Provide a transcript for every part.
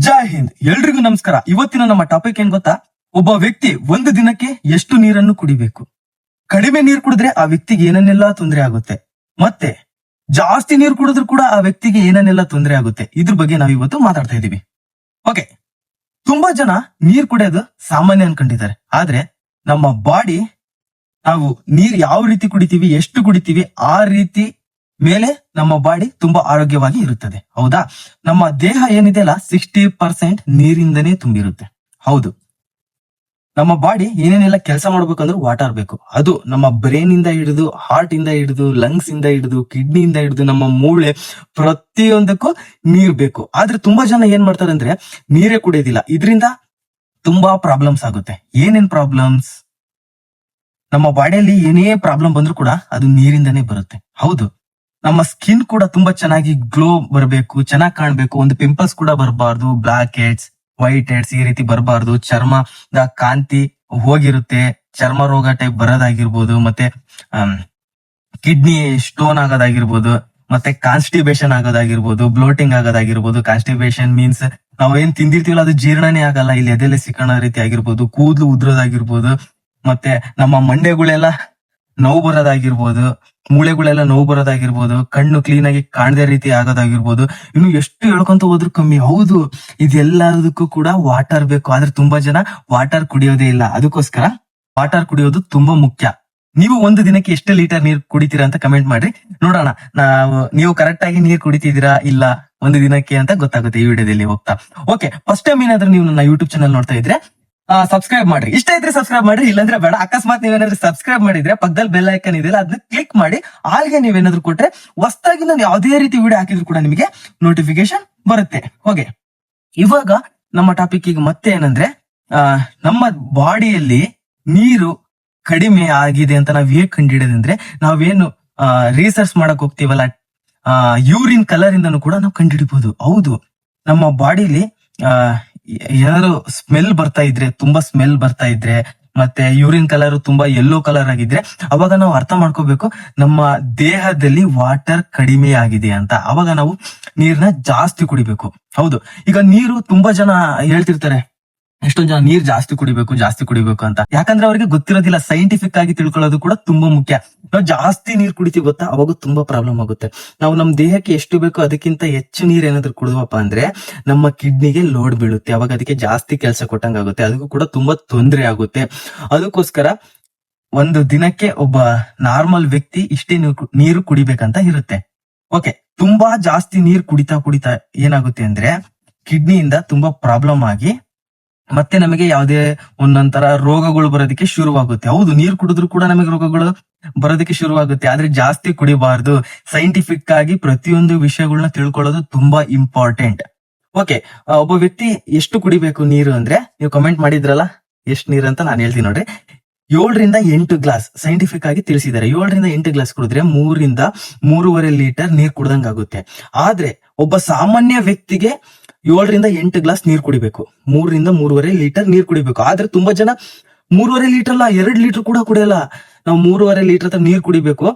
ಜೈ ಹಿಂದ್. ಎಲ್ರಿಗೂ ನಮಸ್ಕಾರ. ಇವತ್ತಿನ ನಮ್ಮ ಟಾಪಿಕ್ ಏನ್ ಗೊತ್ತಾ? ಒಬ್ಬ ವ್ಯಕ್ತಿ ಒಂದು ದಿನಕ್ಕೆ ಎಷ್ಟು ನೀರನ್ನು ಕುಡಿಬೇಕು. ಕಡಿಮೆ ನೀರು ಕುಡಿದ್ರೆ ಆ ವ್ಯಕ್ತಿಗೆ ಏನನ್ನೆಲ್ಲ ತೊಂದರೆ ಆಗುತ್ತೆ, ಮತ್ತೆ ಜಾಸ್ತಿ ನೀರು ಕುಡಿದ್ರು ಕೂಡ ಆ ವ್ಯಕ್ತಿಗೆ ಏನನ್ನೆಲ್ಲ ತೊಂದರೆ ಆಗುತ್ತೆ. ಇದ್ರ ಬಗ್ಗೆ ನಾವು ಇವತ್ತು ಮಾತಾಡ್ತಾ ಇದೀವಿ. ಓಕೆ, ತುಂಬಾ ಜನ ನೀರ್ ಕುಡಿಯೋದು ಸಾಮಾನ್ಯ ಅನ್ಕೊಂಡಿದ್ದಾರೆ. ಆದ್ರೆ ನಮ್ಮ ಬಾಡಿ, ನಾವು ನೀರ್ ಯಾವ ರೀತಿ ಕುಡಿತೀವಿ, ಎಷ್ಟು ಕುಡಿತೀವಿ, ಆ ರೀತಿ ಮೇಲೆ ನಮ್ಮ ಬಾಡಿ ತುಂಬಾ ಆರೋಗ್ಯವಾಗಿ ಇರುತ್ತದೆ. ಹೌದಾ? ನಮ್ಮ ದೇಹ ಏನಿದೆ ಅಲ್ಲ, 60% ನೀರಿಂದನೇ ತುಂಬಿರುತ್ತೆ. ಹೌದು, ನಮ್ಮ ಬಾಡಿ ಏನೇನೆಲ್ಲ ಕೆಲಸ ಮಾಡ್ಬೇಕಂದ್ರೆ ವಾಟರ್ ಬೇಕು. ಅದು ನಮ್ಮ ಬ್ರೈನ್ ಇಂದ ಹಿಡಿದು, ಹಾರ್ಟ್ ಇಂದ ಹಿಡಿದು, ಲಂಗ್ಸ್ ಇಂದ ಹಿಡಿದು, ಕಿಡ್ನಿಯಿಂದ ಹಿಡಿದು, ನಮ್ಮ ಮೂಳೆ, ಪ್ರತಿಯೊಂದಕ್ಕೂ ನೀರ್ ಬೇಕು. ಆದ್ರೆ ತುಂಬಾ ಜನ ಏನ್ ಮಾಡ್ತಾರೆ ಅಂದ್ರೆ ನೀರೇ ಕುಡಿಯೋದಿಲ್ಲ. ಇದರಿಂದ ತುಂಬಾ ಪ್ರಾಬ್ಲಮ್ಸ್ ಆಗುತ್ತೆ. ಏನೇನ್ ಪ್ರಾಬ್ಲಮ್ಸ್? ನಮ್ಮ ಬಾಡಿಯಲ್ಲಿ ಏನೇ ಪ್ರಾಬ್ಲಮ್ ಬಂದ್ರು ಕೂಡ ಅದು ನೀರಿಂದನೇ ಬರುತ್ತೆ. ಹೌದು, ನಮ್ಮ ಸ್ಕಿನ್ ಕೂಡ ತುಂಬಾ ಚೆನ್ನಾಗಿ ಗ್ಲೋ ಬರಬೇಕು, ಚೆನ್ನಾಗಿ ಕಾಣ್ಬೇಕು. ಒಂದು ಪಿಂಪಲ್ಸ್ ಕೂಡ ಬರಬಾರ್ದು, ಬ್ಲಾಕ್ ಹೆಡ್ಸ್, ವೈಟ್ ಹೆಡ್ಸ್ ಈ ರೀತಿ ಬರಬಾರ್ದು. ಚರ್ಮದ ಕಾಂತಿ ಹೋಗಿರುತ್ತೆ, ಚರ್ಮ ರೋಗ ಟೈಪ್ ಬರೋದಾಗಿರ್ಬೋದು, ಮತ್ತೆ ಕಿಡ್ನಿ ಸ್ಟೋನ್ ಆಗೋದಾಗಿರ್ಬೋದು, ಮತ್ತೆ ಕಾನ್ಸ್ಟಿಬೇಷನ್ ಆಗೋದಾಗಿರ್ಬೋದು, ಬ್ಲೋಟಿಂಗ್ ಆಗೋದಾಗಿರ್ಬೋದು. ಕಾನ್ಸ್ಟಿಬೇಷನ್ ಮೀನ್ಸ್ ನಾವೇನ್ ತಿಂದಿರ್ತೀವಲ್ಲ ಅದು ಜೀರ್ಣನೇ ಆಗಲ್ಲ, ಇಲ್ಲಿ ಎದೆಲೆ ಸಿಕ್ಕಣ ರೀತಿ ಆಗಿರ್ಬೋದು, ಕೂದಲು ಉದ್ರೋದಾಗಿರ್ಬೋದು, ಮತ್ತೆ ನಮ್ಮ ಮಂಡೆಗಳೆಲ್ಲ ನೋವು ಬರೋದಾಗಿರ್ಬೋದು, ಮೂಳೆಗಳೆಲ್ಲ ನೋವು ಬರೋದಾಗಿರ್ಬೋದು, ಕಣ್ಣು ಕ್ಲೀನ್ ಆಗಿ ಕಾಣದೇ ರೀತಿ ಆಗೋದಾಗಿರ್ಬೋದು. ಇನ್ನು ಎಷ್ಟು ಹೇಳ್ಕೊಂತ ಹೋದ್ರು ಕಮ್ಮಿ. ಹೌದು, ಇದೆಲ್ಲದಕ್ಕೂ ಕೂಡ ವಾಟರ್ ಬೇಕು. ಆದ್ರೆ ತುಂಬಾ ಜನ ವಾಟರ್ ಕುಡಿಯೋದೇ ಇಲ್ಲ. ಅದಕ್ಕೋಸ್ಕರ ವಾಟರ್ ಕುಡಿಯೋದು ತುಂಬಾ ಮುಖ್ಯ. ನೀವು ಒಂದು ದಿನಕ್ಕೆ ಎಷ್ಟು ಲೀಟರ್ ನೀರ್ ಕುಡಿತೀರಾ ಅಂತ ಕಮೆಂಟ್ ಮಾಡ್ರಿ, ನೋಡೋಣ ನೀವು ಕರೆಕ್ಟ್ ಆಗಿ ನೀರ್ ಕುಡಿತಿದ್ದೀರಾ ಇಲ್ಲ ಒಂದು ದಿನಕ್ಕೆ ಅಂತ ಗೊತ್ತಾಗುತ್ತೆ ಈ ವಿಡಿಯೋದಲ್ಲಿ ಹೋಗ್ತಾ. ಓಕೆ, ಫಸ್ಟ್ ಟೈಮ್ ಏನಾದ್ರೂ ನೀವು ನನ್ನ ಯೂಟ್ಯೂಬ್ ಚಾನಲ್ ನೋಡ್ತಾ ಇದ್ರೆ ಸಬ್ಸ್ಕ್ರೈಬ್ ಮಾಡ್ರಿ. ಇಷ್ಟ ಇದ್ರೆ ಸಬ್ಸ್ಕ್ರೈಬ್ ಮಾಡ್ರಿ, ಇಲ್ಲಾಂದ್ರೆ ಬೇಡ. ಅಕಸ್ಮಾತ್ ನೀವೇನಾದ್ರೂ ಸಬ್ಸ್ಕ್ರೈಬ್ ಮಾಡಿದ್ರೆ ಪಕ್ಕದಲ್ಲಿ ಬೆಲ್ ಐಕನ್ ಇದೆಯಲ್ಲ, ಅದನ್ನ ಕ್ಲಿಕ್ ಮಾಡಿ. ಆಲ್ಗೆ ನೀವೇನಾದ್ರೂ ಕೊಟ್ರೆ ಹೊಸದಾಗಿ ನಾನು ಯಾವುದೇ ರೀತಿ ವಿಡಿಯೋ ಹಾಕಿದ್ರು ಕೂಡ ನಿಮಗೆ ನೋಟಿಫಿಕೇಶನ್ ಬರುತ್ತೆ. ಓಕೆ, ಇವಾಗ ನಮ್ಮ ಟಾಪಿಕ್ ಈಗ ಮತ್ತೆ ಏನಂದ್ರೆ, ನಮ್ಮ ಬಾಡಿಯಲ್ಲಿ ನೀರು ಕಡಿಮೆ ಆಗಿದೆ ಅಂತ ನಾವ್ ಹೇಗ್ ಕಂಡುಹಿಡಿಯೋದಂದ್ರೆ, ನಾವೇನು ರಿಸರ್ಚ್ ಮಾಡಕ್ ಹೋಗ್ತೀವಲ್ಲ, ಯೂರಿನ್ ಕಲರ್ ಇಂದನೂ ಕೂಡ ನಾವು ಕಂಡುಹಿಡಿಬಹುದು. ಹೌದು, ನಮ್ಮ ಬಾಡಿಲಿ ಏನಾದ್ರು ಸ್ಮೆಲ್ ಬರ್ತಾ ಇದ್ರೆ, ತುಂಬಾ ಸ್ಮೆಲ್ ಬರ್ತಾ ಇದ್ರೆ, ಮತ್ತೆ ಯೂರಿನ್ ಕಲರ್ ತುಂಬಾ ಯೆಲ್ಲೋ ಕಲರ್ ಆಗಿದ್ರೆ, ಅವಾಗ ನಾವು ಅರ್ಥ ಮಾಡ್ಕೋಬೇಕು ನಮ್ಮ ದೇಹದಲ್ಲಿ ವಾಟರ್ ಕಡಿಮೆ ಆಗಿದೆ ಅಂತ. ಅವಾಗ ನಾವು ನೀರ್ನ ಜಾಸ್ತಿ ಕುಡಿಬೇಕು. ಹೌದು, ಈಗ ನೀರು ತುಂಬಾ ಜನ ಹೇಳ್ತಿರ್ತಾರೆ, ಎಷ್ಟೊಂದ್ ಜನ ನೀರ್ ಜಾಸ್ತಿ ಕುಡಿಬೇಕು ಅಂತ. ಯಾಕಂದ್ರೆ ಅವ್ರಿಗೆ ಗೊತ್ತಿರೋದಿಲ್ಲ. ಸೈಂಟಿಫಿಕ್ ಆಗಿ ತಿಳ್ಕೊಳ್ಳೋದು ಕೂಡ ತುಂಬಾ ಮುಖ್ಯ. ನಾವು ಜಾಸ್ತಿ ನೀರ್ ಕುಡಿತೀವಿ ಗೊತ್ತಾ, ಅವಾಗ ತುಂಬಾ ಪ್ರಾಬ್ಲಮ್ ಆಗುತ್ತೆ. ನಾವು ನಮ್ ದೇಹಕ್ಕೆ ಎಷ್ಟು ಬೇಕೋ ಅದಕ್ಕಿಂತ ಹೆಚ್ಚು ನೀರ್ ಏನಾದ್ರು ಕುಡಿದ್ವಪ್ಪ ಅಂದ್ರೆ ನಮ್ಮ ಕಿಡ್ನಿಗೆ ಲೋಡ್ ಬೀಳುತ್ತೆ. ಅವಾಗ ಅದಕ್ಕೆ ಜಾಸ್ತಿ ಕೆಲಸ ಕೊಟ್ಟಂಗ ಆಗುತ್ತೆ, ಅದಕ್ಕೂ ಕೂಡ ತುಂಬಾ ತೊಂದರೆ ಆಗುತ್ತೆ. ಅದಕ್ಕೋಸ್ಕರ ಒಂದು ದಿನಕ್ಕೆ ಒಬ್ಬ ನಾರ್ಮಲ್ ವ್ಯಕ್ತಿ ಇಷ್ಟೇ ನೀರು ಕುಡಿಬೇಕಂತ ಇರುತ್ತೆ. ಓಕೆ, ತುಂಬಾ ಜಾಸ್ತಿ ನೀರ್ ಕುಡಿತಾ ಏನಾಗುತ್ತೆ ಅಂದ್ರೆ ಕಿಡ್ನಿಯಿಂದ ತುಂಬಾ ಪ್ರಾಬ್ಲಮ್ ಆಗಿ ಮತ್ತೆ ನಮಗೆ ಯಾವುದೇ ಒಂದೊಂದರ ರೋಗಗಳು ಬರೋದಕ್ಕೆ ಶುರುವಾಗುತ್ತೆ. ಹೌದು, ನೀರು ಕುಡಿದ್ರು ಕೂಡ ನಮಗೆ ರೋಗಗಳು ಬರೋದಕ್ಕೆ ಶುರುವಾಗುತ್ತೆ. ಆದ್ರೆ ಜಾಸ್ತಿ ಕುಡಿಬಾರ್ದು. ಸೈಂಟಿಫಿಕ್ ಆಗಿ ಪ್ರತಿಯೊಂದು ವಿಷಯಗಳನ್ನ ತಿಳ್ಕೊಳ್ಳೋದು ತುಂಬಾ ಇಂಪಾರ್ಟೆಂಟ್. ಓಕೆ, ಒಬ್ಬ ವ್ಯಕ್ತಿ ಎಷ್ಟು ಕುಡಿಬೇಕು ನೀರು ಅಂದ್ರೆ, ನೀವು ಕಮೆಂಟ್ ಮಾಡಿದ್ರಲ್ಲ ಎಷ್ಟು ನೀರು ಅಂತ, ನಾನು ಹೇಳ್ತೀನಿ ನೋಡ್ರಿ. 7ರಿಂದ 8 ಗ್ಲಾಸ್ ಸೈಂಟಿಫಿಕ್ ಆಗಿ ತಿಳಿಸಿದ್ದಾರೆ. 7ರಿಂದ 8 ಗ್ಲಾಸ್ ಕುಡಿದ್ರೆ 3ರಿಂದ 3.5 ಲೀಟರ್ ನೀರ್ ಕುಡ್ದಂಗ್ ಆಗುತ್ತೆ. ಆದ್ರೆ ಒಬ್ಬ ಸಾಮಾನ್ಯ ವ್ಯಕ್ತಿಗೆ 7ರಿಂದ 8 ಗ್ಲಾಸ್ ನೀರ್ ಕುಡಿಬೇಕು, 3ರಿಂದ 3.5 ಲೀಟರ್ ನೀರ್ ಕುಡಿಬೇಕು. ಆದ್ರೆ ತುಂಬಾ ಜನ 3.5 ಲೀಟರ್ ಅಲ್ಲ, 2 ಲೀಟರ್ ಕೂಡ ಕುಡಿಯಲ್ಲ. ನಾವು 3.5 ಲೀಟರ್ ಹತ್ರ ನೀರ್ ಕುಡಿಬೇಕು.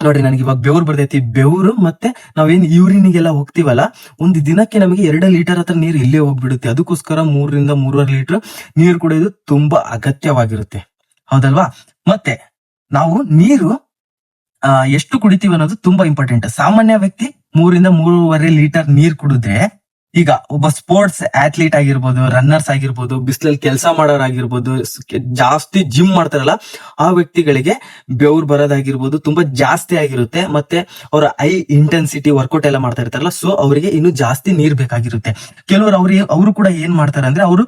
ನೋಡ್ರಿ, ನನಗೆ ಇವಾಗ ಬೆವರು ಬರ್ತೈತಿ. ಬೆವರು ಮತ್ತೆ ನಾವೇನ್ ಯೂರಿನಿಗೆಲ್ಲ ಹೋಗ್ತಿವಲ್ಲ, ಒಂದು ದಿನಕ್ಕೆ ನಮಗೆ 2 ಲೀಟರ್ ಹತ್ರ ನೀರು ಇಲ್ಲೇ ಹೋಗ್ಬಿಡುತ್ತೆ. ಅದಕ್ಕೋಸ್ಕರ 3ರಿಂದ 3.5 ಲೀಟರ್ ನೀರು ಕುಡಿಯೋದು ತುಂಬಾ ಅಗತ್ಯವಾಗಿರುತ್ತೆ. ಹೌದಲ್ವಾ? ಮತ್ತೆ ನಾವು ನೀರು ಎಷ್ಟು ಕುಡಿತೀವಿ ಅನ್ನೋದು ತುಂಬಾ ಇಂಪಾರ್ಟೆಂಟ್. ಸಾಮಾನ್ಯ ವ್ಯಕ್ತಿ 3ರಿಂದ 3.5 ಲೀಟರ್ ನೀರ್ ಕುಡಿದ್ರೆ, ಈಗ ಒಬ್ಬ ಸ್ಪೋರ್ಟ್ಸ್ ಅಥ್ಲೀಟ್ ಆಗಿರ್ಬೋದು, ರನ್ನರ್ಸ್ ಆಗಿರ್ಬೋದು, ಬಿಸಿಲಲ್ಲಿ ಕೆಲಸ ಮಾಡೋರಾಗಿರ್ಬೋದು, ಜಾಸ್ತಿ ಜಿಮ್ ಮಾಡ್ತಾರಲ್ಲ ಆ ವ್ಯಕ್ತಿಗಳಿಗೆ ಬೆವರು ಬರೋದಾಗಿರ್ಬೋದು ತುಂಬಾ ಜಾಸ್ತಿ ಆಗಿರುತ್ತೆ. ಮತ್ತೆ ಅವರ ಹೈ ಇಂಟೆನ್ಸಿಟಿ ವರ್ಕೌಟ್ ಎಲ್ಲ ಮಾಡ್ತಾ ಇರ್ತಾರಲ್ಲ, ಸೊ ಅವರಿಗೆ ಇನ್ನು ಜಾಸ್ತಿ ನೀರ್ ಬೇಕಾಗಿರುತ್ತೆ. ಕೆಲವರು ಅವರು ಕೂಡ ಏನ್ ಮಾಡ್ತಾರೆ ಅಂದ್ರೆ, ಅವರು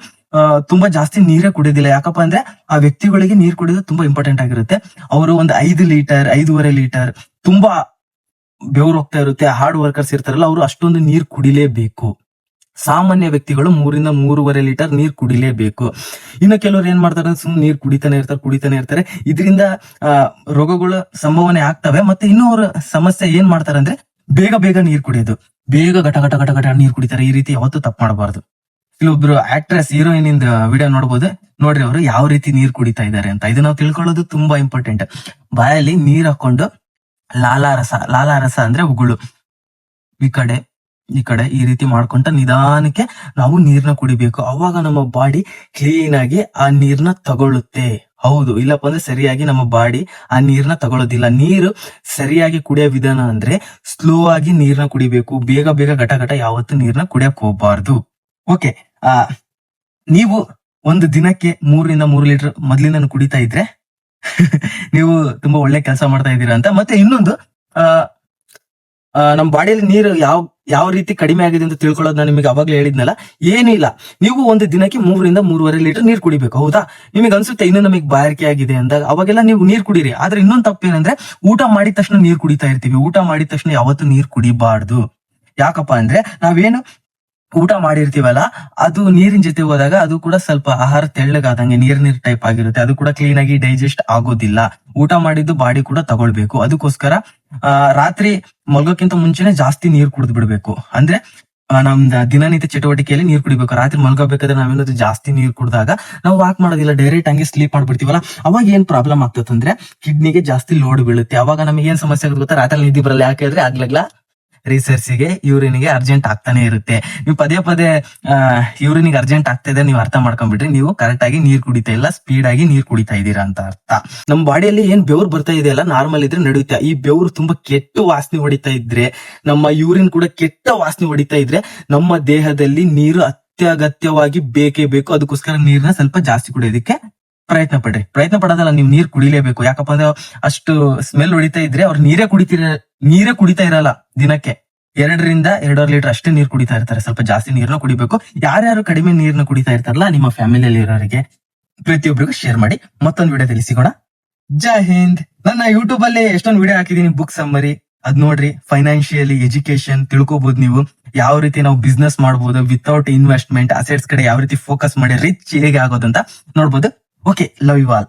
ತುಂಬಾ ಜಾಸ್ತಿ ನೀರೇ ಕುಡಿಯೋದಿಲ್ಲ. ಯಾಕಪ್ಪ ಅಂದ್ರೆ ಆ ವ್ಯಕ್ತಿಗಳಿಗೆ ನೀರ್ ಕುಡಿಯೋದು ತುಂಬಾ ಇಂಪಾರ್ಟೆಂಟ್ ಆಗಿರುತ್ತೆ. ಅವರು ಒಂದು 5 ಲೀಟರ್ 5.5 ಲೀಟರ್ ತುಂಬಾ ಬೆವರು ಹೋಗ್ತಾ ಇರುತ್ತೆ. ಹಾರ್ಡ್ ವರ್ಕರ್ಸ್ ಇರ್ತಾರಲ್ಲ, ಅವರು ಅಷ್ಟೊಂದು ನೀರ್ ಕುಡಿಲೇಬೇಕು. ಸಾಮಾನ್ಯ ವ್ಯಕ್ತಿಗಳು 3ರಿಂದ 3.5 ಲೀಟರ್ ನೀರ್ ಕುಡಿಲೇಬೇಕು. ಇನ್ನು ಕೆಲವರು ಏನ್ ಮಾಡ್ತಾರೆ, ಸುಮ್ಮನೆ ನೀರ್ ಕುಡಿತಾನೆ ಇರ್ತಾರೆ. ಇದರಿಂದ ರೋಗಗಳ ಸಂಭವನೆ ಆಗ್ತವೆ. ಮತ್ತೆ ಇನ್ನೂ ಅವ್ರ ಸಮಸ್ಯೆ ಏನ್ ಮಾಡ್ತಾರೆ ಅಂದ್ರೆ, ಬೇಗ ನೀರ್ ಕುಡಿಯೋದು, ಬೇಗ ಘಟ ನೀರ್ ಕುಡಿತಾರೆ. ಈ ರೀತಿ ಯಾವತ್ತೂ ತಪ್ಪು ಮಾಡಬಾರ್ದು. ಇಲ್ಲೊಬ್ರು ಆಕ್ಟ್ರೆಸ್, ಹೀರೋಯಿನ್ ಇಂದ ವಿಡಿಯೋ ನೋಡ್ಬೋದು. ನೋಡ್ರಿ, ಅವರು ಯಾವ ರೀತಿ ನೀರ್ ಕುಡಿತಾ ಇದ್ದಾರೆ ಅಂತ. ಇದು ನಾವು ತಿಳ್ಕೊಳ್ಳೋದು ತುಂಬಾ ಇಂಪಾರ್ಟೆಂಟ್. ಬಾಯಲ್ಲಿ ನೀರ್ ಹಾಕೊಂಡು ಲಾಲಾರಸ ಅಂದ್ರೆ ಉಗುಳು ಈ ಕಡೆ, ಈ ಕಡೆ ಈ ರೀತಿ ಮಾಡ್ಕೊಂತ ನಿಧಾನಕ್ಕೆ ನಾವು ನೀರ್ನ ಕುಡಿಬೇಕು. ಅವಾಗ ನಮ್ಮ ಬಾಡಿ ಕ್ಲೀನ್ ಆಗಿ ಆ ನೀರ್ನ ತಗೊಳುತ್ತೆ. ಹೌದು, ಇಲ್ಲಪ್ಪ ಅಂದ್ರೆ ಸರಿಯಾಗಿ ನಮ್ಮ ಬಾಡಿ ಆ ನೀರ್ನ ತಗೊಳ್ಳೋದಿಲ್ಲ. ನೀರು ಸರಿಯಾಗಿ ಕುಡಿಯೋ ವಿಧಾನ ಅಂದ್ರೆ ಸ್ಲೋ ಆಗಿ ನೀರ್ನ ಕುಡಿಬೇಕು. ಬೇಗ ಬೇಗ ಘಟ ಘಟ ಯಾವತ್ತೂ ನೀರ್ನ ಕುಡಿಯಕ್ ಹೋಗ್ಬಾರ್ದು. ಓಕೆ, ನೀವು ಒಂದು ದಿನಕ್ಕೆ 3 ಲೀಟರ್ ಮೊದ್ಲಿಂದ ಕುಡಿತಾ ಇದ್ರೆ ನೀವು ತುಂಬಾ ಒಳ್ಳೆ ಕೆಲಸ ಮಾಡ್ತಾ ಇದ್ದೀರಾ ಅಂತ. ಮತ್ತೆ ಇನ್ನೊಂದು, ನಮ್ಮ ಬಾಡಿಯಲ್ಲಿ ನೀರು ಯಾವ ರೀತಿ ಕಡಿಮೆ ಆಗಿದೆ ಅಂತ ತಿಳ್ಕೊಳ್ಳೋದು ನಾನು ನಿಮಗೆ ಅವಾಗಲೇ ಹೇಳಿದ್ನಲ್ಲ. ಏನಿಲ್ಲ, ನೀವು ಒಂದು ದಿನಕ್ಕೆ 3-3.5 ಲೀಟರ್ ನೀರು ಕುಡಿಬೇಕು. ಹೌದಾ, ನಿಮಗೆ ಅನ್ಸುತ್ತೆ ಇನ್ನು ನಮಗೆ ಬಾಯಾರಿಕೆ ಆಗಿದೆ ಅಂದಾಗ ಅವಾಗೆಲ್ಲ ನೀವು ನೀರು ಕುಡೀರಿ. ಆದ್ರೆ ಇನ್ನೊಂದು ತಪ್ಪೇನಂದ್ರೆ ಊಟ ಮಾಡಿದ ತಕ್ಷಣ ನೀರು ಕುಡಿತಾ ಇರ್ತೀವಿ. ಊಟ ಮಾಡಿದ ತಕ್ಷಣ ಯಾವತ್ತೂ ನೀರು ಕುಡಿಬಾರ್ದು. ಯಾಕಪ್ಪ ಅಂದ್ರೆ ನಾವೇನು ಊಟ ಮಾಡಿರ್ತೀವಲ್ಲ, ಅದು ನೀರಿನ ಜೊತೆ ಹೋದಾಗ ಅದು ಕೂಡ ಸ್ವಲ್ಪ ಆಹಾರ ತೆಳ್ಳಗಾದಂಗೆ ನೀರ್ ಟೈಪ್ ಆಗಿರುತ್ತೆ. ಅದು ಕೂಡ ಕ್ಲೀನ್ ಆಗಿ ಡೈಜೆಸ್ಟ್ ಆಗೋದಿಲ್ಲ. ಊಟ ಮಾಡಿದ್ದು ಬಾಡಿ ಕೂಡ ತಗೊಳ್ಬೇಕು. ಅದಕ್ಕೋಸ್ಕರ ರಾತ್ರಿ ಮಲ್ಗೋಕ್ಕಿಂತ ಮುಂಚೆನೆ ಜಾಸ್ತಿ ನೀರ್ ಕುಡಿದು ಬಿಡ್ಬೇಕು. ಅಂದ್ರೆ ನಮ್ದ ದಿನನಿತ್ಯ ಚಟುವಟಿಕೆಯಲ್ಲಿ ನೀರ್ ಕುಡಿಬೇಕು. ರಾತ್ರಿ ಮಲ್ಕೋಬೇಕಾದ್ರೆ ನಾವೇನಾದ್ರು ಜಾಸ್ತಿ ನೀರ್ ಕುಡಿದಾಗ ನಾವು ವಾಕ್ ಮಾಡೋದಿಲ್ಲ, ಡೈರೆಕ್ಟ್ ಹಂಗೆ ಸ್ಲೀಪ್ ಮಾಡ್ಬಿಡ್ತೀವಲ್ಲ. ಅವಾಗ ಏನ್ ಪ್ರಾಬ್ಲಮ್ ಆಗ್ತದಂದ್ರೆ ಕಿಡ್ನಿಗೆ ಜಾಸ್ತಿ ಲೋಡ್ ಬೀಳುತ್ತೆ. ಅವಾಗ ನಮಗೆ ಏನ್ ಸಮಸ್ಯೆ ಆಗುತ್ತೆ ಗೊತ್ತಾ? ರಾತ್ರಿ ನಿದ್ದೆ ಬರಲ್ಲ. ಯಾಕೆ ಅಂದ್ರೆ ಆಗ್ಲಾಗ್ಲಾ ರಿಸರ್ಚ್ಗೆ ಯೂರಿನ್ಗೆ ಅರ್ಜೆಂಟ್ ಆಗ್ತಾನೆ ಇರುತ್ತೆ. ನೀವು ಪದೇ ಪದೇ ಯೂರಿನ್ಗೆ ಅರ್ಜೆಂಟ್ ಆಗ್ತಾ ಇದೆ, ನೀವು ಅರ್ಥ ಮಾಡ್ಕೊಂಡ್ಬಿಟ್ರೆ ನೀವು ಕರೆಕ್ಟ್ ಆಗಿ ನೀರ್ ಕುಡಿತಾ ಇಲ್ಲ, ಸ್ಪೀಡ್ ಆಗಿ ನೀರ್ ಕುಡಿತಾ ಇದ್ದೀರಾ ಅಂತ ಅರ್ಥ. ನಮ್ಮ ಬಾಡಿಯಲ್ಲಿ ಏನ್ ಬೆವ್ರು ಬರ್ತಾ ಇದೆಯಲ್ಲ, ನಾರ್ಮಲ್ ಇದ್ರೆ ನಡೆಯುತ್ತೆ. ಈ ಬೆವ್ರು ತುಂಬಾ ಕೆಟ್ಟ ವಾಸನೆ ಹೊಡಿತಾ ಇದ್ರೆ, ನಮ್ಮ ಯೂರಿನ್ ಕೂಡ ಕೆಟ್ಟ ವಾಸನೆ ಹೊಡಿತಾ ಇದ್ರೆ, ನಮ್ಮ ದೇಹದಲ್ಲಿ ನೀರು ಅತ್ಯಗತ್ಯವಾಗಿ ಬೇಕೇ ಬೇಕು. ಅದಕ್ಕೋಸ್ಕರ ನೀರ್ನ ಸ್ವಲ್ಪ ಜಾಸ್ತಿ ಕುಡಿಯೋದಕ್ಕೆ ಪ್ರಯತ್ನ ಪಡ್ರಿ. ಪ್ರಯತ್ನ ಪಡೋದಲ್ಲ, ನೀವು ನೀರ್ ಕುಡಿಲೇಬೇಕು. ಯಾಕಪ್ಪ ಅಂದ್ರೆ ಅಷ್ಟು ಸ್ಮೆಲ್ ಹೊಡಿತಾ ಇದ್ರೆ ಅವ್ರು ನೀರೇ ಕುಡಿತಾ ಇರಲ್ಲ. ದಿನಕ್ಕೆ 2-2.5 ಲೀಟರ್ ಅಷ್ಟೇ ನೀರ್ ಕುಡಿತಾ ಇರ್ತಾರೆ. ಸ್ವಲ್ಪ ಜಾಸ್ತಿ ನೀರ್ನ ಕುಡಿಬೇಕು. ಯಾರ್ಯಾರು ಕಡಿಮೆ ನೀರ್ನ ಕುಡಿತಾ ಇರ್ತಾರಲ್ಲ, ನಿಮ್ಮ ಫ್ಯಾಮಿಲಿಯಲ್ಲಿ ಇರೋರಿಗೆ ಪ್ರತಿಯೊಬ್ಬರಿಗೂ ಶೇರ್ ಮಾಡಿ. ಮತ್ತೊಂದು ವಿಡಿಯೋದಲ್ಲಿ ಸಿಗೋಣ. ಜೈ ಹಿಂದ್. ನನ್ನ ಯೂಟ್ಯೂಬ್ ಅಲ್ಲಿ ಎಷ್ಟೊಂದು ವಿಡಿಯೋ ಹಾಕಿದೀನಿ, ಬುಕ್ ಸಮ್ಮರಿ, ಅದ್ ನೋಡ್ರಿ. ಫೈನಾನ್ಷಿಯಲಿ ಎಜುಕೇಶನ್ ತಿಳ್ಕೊಬಹುದು. ನೀವು ಯಾವ ರೀತಿ ನಾವು ಬಿಸ್ನೆಸ್ ಮಾಡಬಹುದು ವಿತೌಟ್ ಇನ್ವೆಸ್ಟ್ಮೆಂಟ್, ಅಸೆಟ್ಸ್ ಕಡೆ ಯಾವ ರೀತಿ ಫೋಕಸ್ ಮಾಡಿ ರಿಚ್ ಹೇಗೆ ಆಗೋದಂತ ನೋಡ್ಬೋದು. Okay, love you all.